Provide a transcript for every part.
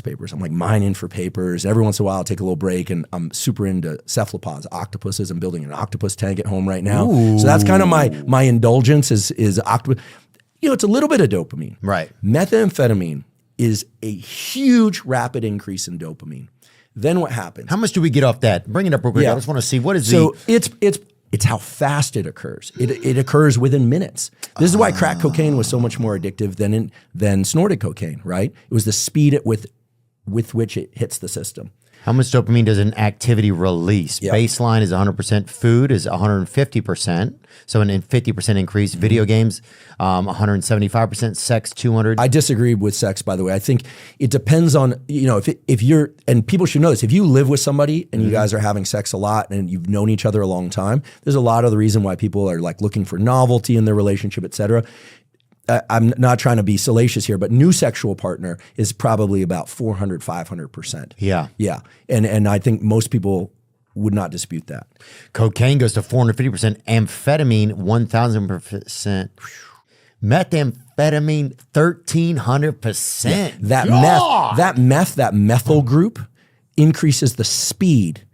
papers. I'm like mining for papers. Every once in a while I'll take a little break, and I'm super into cephalopods, octopuses. I'm building an octopus tank at home right now. Ooh. So that's kind of my indulgence is octopus. It's a little bit of dopamine. Right. Methamphetamine is a huge rapid increase in dopamine. Then what happens? How much do we get off that? Bring it up real quick. Yeah. I just want to see what is so it's how fast it occurs. It occurs within minutes. This is why crack cocaine was so much more addictive than snorted cocaine, right? It was the speed with which it hits the system. How much dopamine does an activity release? Yep. Baseline is 100%. Food is 150%. So an 50% increase. Video games, 175%. Sex, 200. I disagree with sex, by the way. I think it depends on, if you're, and people should know this, if you live with somebody and you guys are having sex a lot and you've known each other a long time, there's a lot of the reason why people are like looking for novelty in their relationship, et cetera. I'm not trying to be salacious here, but new sexual partner is probably about 400, 500%. Yeah. Yeah. And I think most people would not dispute that. Cocaine goes to 450%. Amphetamine, 1,000%. Methamphetamine, 1,300%. Yeah. That methyl group increases the speed.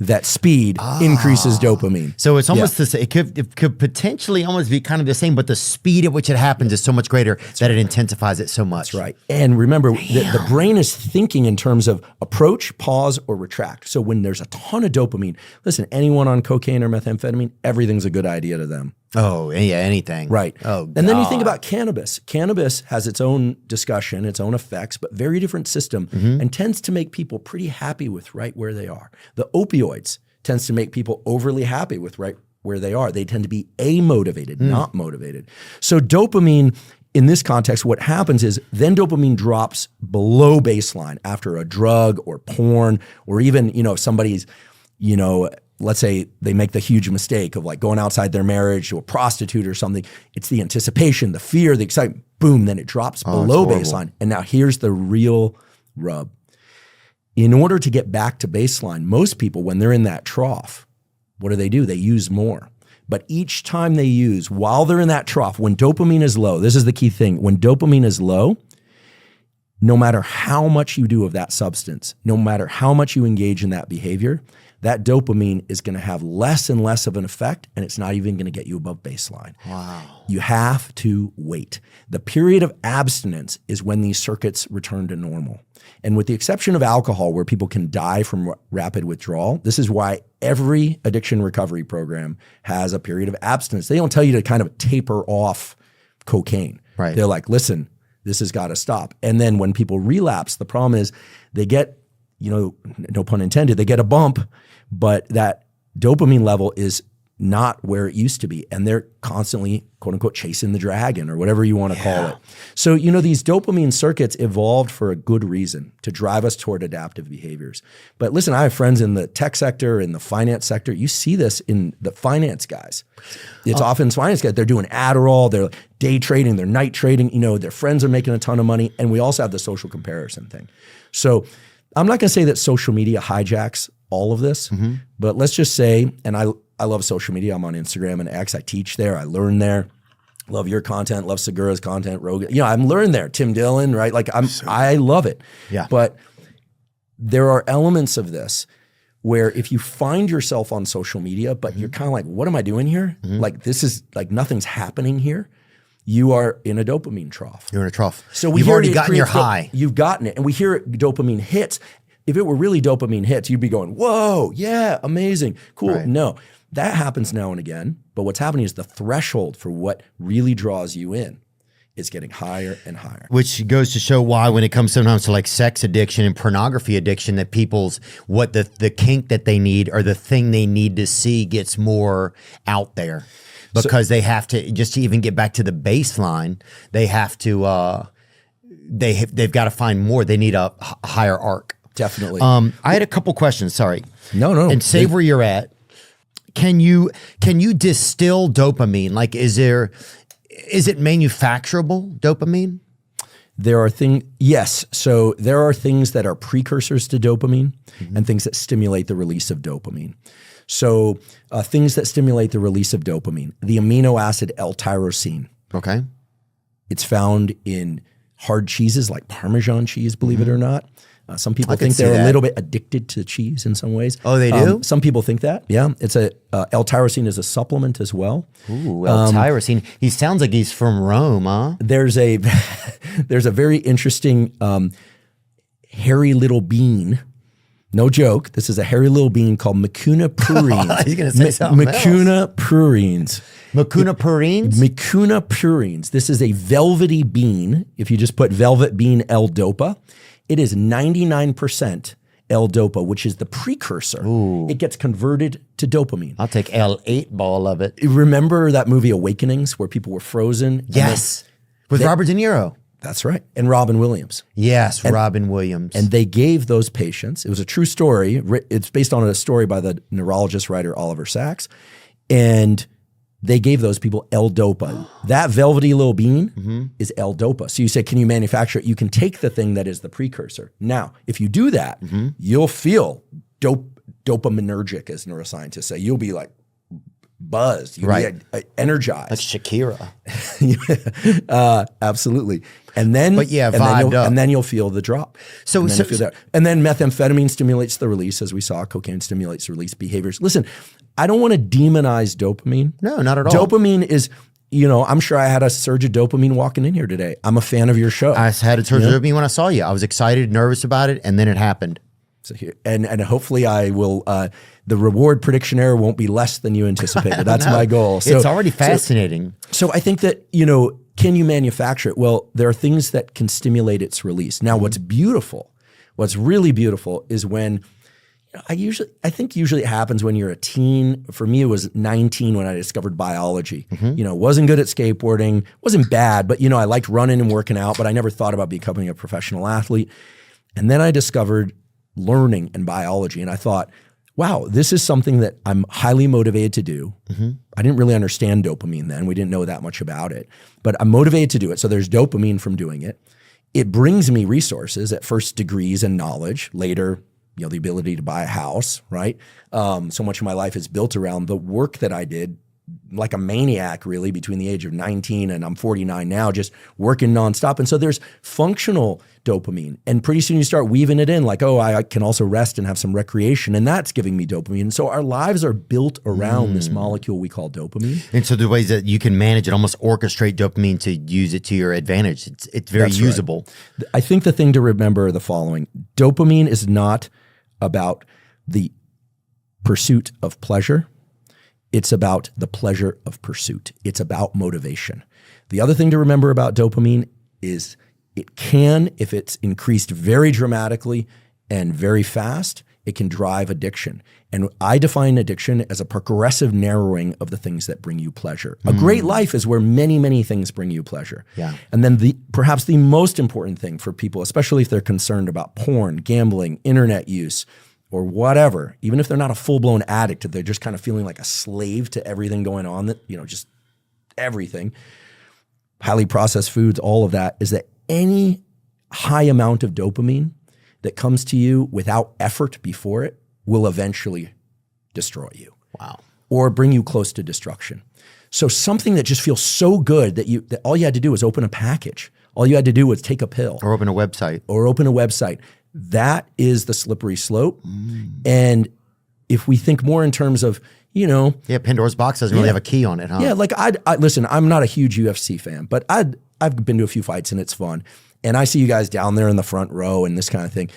That speed increases dopamine. So it's almost the same. It could potentially almost be kind of the same, but the speed at which it happens is so much greater that it intensifies it so much. That's right. And remember, the brain is thinking in terms of approach, pause, or retract. So when there's a ton of dopamine, listen, anyone on cocaine or methamphetamine, everything's a good idea to them. Oh, yeah, anything. Right. Oh, God. And then you think about cannabis. Cannabis has its own discussion, its own effects, but very different system and tends to make people pretty happy with right where they are. The opioids tends to make people overly happy with right where they are. They tend to be amotivated, not motivated. So dopamine, in this context, what happens is then dopamine drops below baseline after a drug or porn, or even, if somebody's, let's say they make the huge mistake of like going outside their marriage to a prostitute or something. It's the anticipation, the fear, the excitement, boom, then it drops below baseline. And now here's the real rub. In order to get back to baseline, most people, when they're in that trough, what do? They use more. But each time they use, while they're in that trough, when dopamine is low, this is the key thing, when dopamine is low, no matter how much you do of that substance, no matter how much you engage in that behavior, that dopamine is going to have less and less of an effect, and it's not even going to get you above baseline. Wow. You have to wait. The period of abstinence is when these circuits return to normal. And with the exception of alcohol, where people can die from rapid withdrawal, this is why every addiction recovery program has a period of abstinence. They don't tell you to kind of taper off cocaine. Right. They're like, listen, this has got to stop. And then when people relapse, the problem is they get, no pun intended, they get a bump, but that dopamine level is not where it used to be. And they're constantly, quote unquote, chasing the dragon or whatever you want to call it. So, these dopamine circuits evolved for a good reason, to drive us toward adaptive behaviors. But listen, I have friends in the tech sector, in the finance sector. You see this in the finance guys. It's often finance guys. They're doing Adderall, they're day trading, they're night trading, their friends are making a ton of money. And we also have the social comparison thing. So I'm not going to say that social media hijacks all of this, but let's just say, and I love social media. I'm on Instagram and X. I teach there. I learn there. Love your content. Love Segura's content. Rogan. I'm learning there. Tim Dillon, right? Like I love it. Yeah. But there are elements of this where if you find yourself on social media, but you're kind of like, what am I doing here? Like this is like nothing's happening here. You are in a dopamine trough. You're in a trough. So you've already gotten your high. You've gotten it. And we hear dopamine hits. If it were really dopamine hits, you'd be going, whoa, yeah, amazing, cool. Right. No, that happens now and again. But what's happening is the threshold for what really draws you in is getting higher and higher. Which goes to show why when it comes sometimes to like sex addiction and pornography addiction, that people's, what the kink that they need or the thing they need to see gets more out there. Because they have to, just to even get back to the baseline, they have to, they've got to find more. They need a higher arc. Definitely. I had a couple questions. Sorry. No. And save where you're at. Can you distill dopamine? Like, is it manufacturable dopamine? There are things, yes. So there are things that are precursors to dopamine and things that stimulate the release of dopamine. So things that stimulate the release of dopamine, the amino acid L-tyrosine. Okay. It's found in hard cheeses like Parmesan cheese, believe it or not. Some people could think see they're that. a little bit addicted to cheese in some ways. Oh, they do? Some people think that. Yeah. It's L-tyrosine is a supplement as well. Ooh, L-tyrosine. He sounds like he's from Rome, huh? There's a very interesting hairy little bean. No joke. This is a hairy little bean called Mucuna Pruriens. He's going to say something Mucuna Pruriens. Mucuna Pruriens? Mucuna Pruriens. This is a velvety bean. If you just put velvet bean L-dopa, it is 99% L-dopa, which is the precursor. It gets converted to dopamine. I'll take L8 ball of it. Remember that movie Awakenings where people were frozen? Yes. With Robert De Niro. That's right. And Robin Williams. Yes, Robin Williams. And they gave those patients, it was a true story. It's based on a story by the neurologist writer Oliver Sacks. And they gave those people L-dopa. That velvety little bean is L-dopa. So you say, can you manufacture it? You can take the thing that is the precursor. Now, if you do that, you'll feel dopaminergic, as neuroscientists say. You'll be like buzzed. You'll be energized. Like Shakira. Absolutely. And then, but yeah, and then you'll feel the drop. And then methamphetamine stimulates the release, as we saw. Cocaine stimulates the release behaviors. Listen, I don't want to demonize dopamine. No, not at all. Dopamine is, I'm sure I had a surge of dopamine walking in here today. I'm a fan of your show. I had a surge of dopamine when I saw you. I was excited, nervous about it, and then it happened. So here, and hopefully I will. The reward prediction error won't be less than you anticipated. That's my goal. So it's already fascinating. So I think that can you manufacture it? Well, there are things that can stimulate its release. Now, what's really beautiful, is when I think usually it happens when you're a teen. For me, it was 19 when I discovered biology. Wasn't good at skateboarding, wasn't bad, but I liked running and working out, but I never thought about becoming a professional athlete. And then I discovered learning and biology, and I thought, wow, this is something that I'm highly motivated to do. I didn't really understand dopamine then. We didn't know that much about it, but I'm motivated to do it. So there's dopamine from doing it. It brings me resources, at first degrees and knowledge, later, the ability to buy a house, right? So much of my life is built around the work that I did, like a maniac, really, between the age of 19 and I'm 49 now, just working nonstop. And so there's functional dopamine. And pretty soon you start weaving it in, like, oh, I can also rest and have some recreation. And that's giving me dopamine. And so our lives are built around this molecule we call dopamine. And so the ways that you can manage it, almost orchestrate dopamine to use it to your advantage. It's very usable. Right. I think the thing to remember are the following. Dopamine is not about the pursuit of pleasure. It's about the pleasure of pursuit. It's about motivation. The other thing to remember about dopamine is it can, if it's increased very dramatically and very fast, it can drive addiction. And I define addiction as a progressive narrowing of the things that bring you pleasure. A great life is where many, many things bring you pleasure. Yeah. And then perhaps the most important thing for people, especially if they're concerned about porn, gambling, internet use, or whatever, even if they're not a full-blown addict, they're just kind of feeling like a slave to everything going on, that, just everything, highly processed foods, all of that, is that any high amount of dopamine that comes to you without effort before it will eventually destroy you. Wow. Or bring you close to destruction. So something that just feels so good that all you had to do was open a package. All you had to do was take a pill. Or open a website. That is the slippery slope. And if we think more in terms of, Yeah, Pandora's box doesn't really have a key on it, huh? Yeah, like listen, I'm not a huge UFC fan, but I've been to a few fights and it's fun. And I see you guys down there in the front row and this kind of thing.